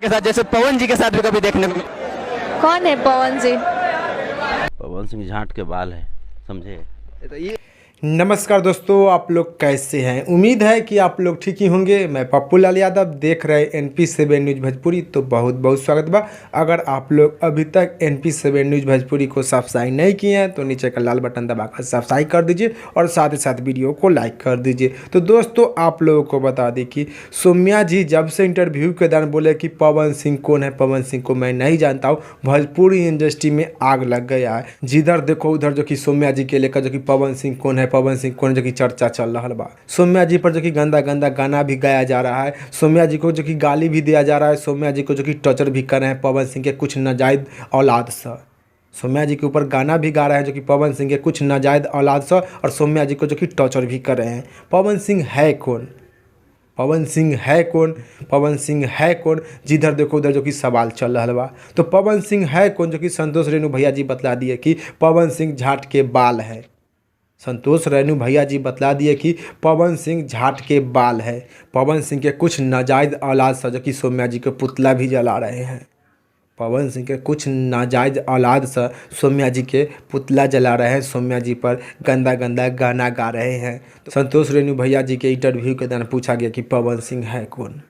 के साथ, जैसे पवन जी के साथ भी कभी देखने को। कौन है पवन जी? पवन सिंह झाट के बाल है, समझे। तो ये नमस्कार दोस्तों, आप लोग कैसे हैं? उम्मीद है कि आप लोग ठीक ही होंगे। मैं पप्पू लाल यादव, देख रहे NP7 न्यूज़ भोजपुरी। तो बहुत बहुत स्वागत बा। अगर आप लोग अभी तक NP7 न्यूज़ भोजपुरी को सब्सक्राइब नहीं किए हैं तो नीचे का लाल बटन दबाकर सब्सक्राइब कर दीजिए और साथ ही साथ वीडियो को लाइक कर दीजिए। तो दोस्तों, आप लोगों को बता दें कि सौम्या जी जब से इंटरव्यू के दौरान बोले कि पवन सिंह कौन है, पवन सिंह को मैं नहीं जानता हूँ, भोजपुरी इंडस्ट्री में आग लग गया है। जिधर देखो उधर जो कि सौम्या जी के लेकर जो कि पवन सिंह कौन है, पवन सिंह कौन, जो कि चर्चा चल रहा बा। सौम्या जी पर जो कि गंदा गंदा गाना भी गाया जा रहा है, सौम्या जी को जो कि गाली भी दिया जा रहा है, सौम्या जी को जो कि टॉर्चर भी कर रहे हैं पवन सिंह के कुछ नाजायज औलाद से। सौम्या जी के ऊपर गाना भी गा रहे हैं जो कि पवन सिंह के कुछ नाजायज औलाद से, और सौम्या जी को जो कि टॉर्चर भी कर रहे हैं। पवन सिंह है कौन? पवन सिंह है कौन? पवन सिंह है कौन? जिधर देखो उधर जो कि सवाल चल रहा बा। तो पवन सिंह है कौन? जो कि संतोष रेणु भैया जी बतला दिए कि पवन सिंह झाट के बाल है। संतोष रेणु भैया जी बतला दिए कि पवन सिंह झाट के बाल है। पवन सिंह के कुछ नाजायज औलाद से जो कि सौम्या जी के पुतला भी जला रहे हैं। पवन सिंह के कुछ नाजायज औलाद से सौम्या जी के पुतला जला रहे हैं, सौम्या जी पर गंदा गंदा गाना गा रहे हैं। तो संतोष रेणु भैया जी के इंटरव्यू के दौरान पूछा गया कि पवन सिंह है कौन।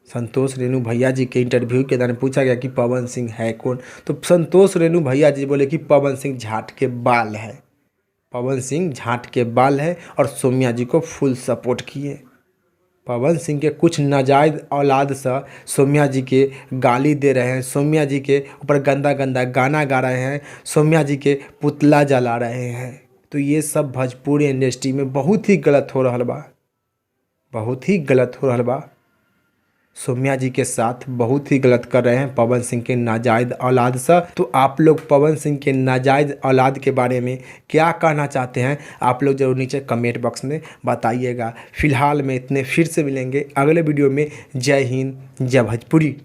संतोष रेणु भैया जी के इंटरव्यू के दौरान पूछा गया कि पवन सिंह है कौन। तो संतोष रेणु भैया जी बोले कि पवन सिंह झाट के बाल है। पवन सिंह झाट के बाल है और सौम्या जी को फुल सपोर्ट किए। पवन सिंह के कुछ नाजायज औलाद से सौम्या जी के गाली दे रहे हैं, सौम्या जी के ऊपर गंदा गंदा गाना गा रहे हैं, सौम्या जी के पुतला जला रहे हैं। तो ये सब भोजपुरी इंडस्ट्री में बहुत ही गलत हो रहा बा, बहुत ही गलत हो रहा बा। सौम्या जी के साथ बहुत ही गलत कर रहे हैं पवन सिंह के नाजायज औलाद से। तो आप लोग पवन सिंह के नाजायज औलाद के बारे में क्या कहना चाहते हैं, आप लोग जरूर नीचे कमेंट बॉक्स में बताइएगा। फिलहाल में इतने, फिर से मिलेंगे अगले वीडियो में। जय हिंद, जय भोजपुरी।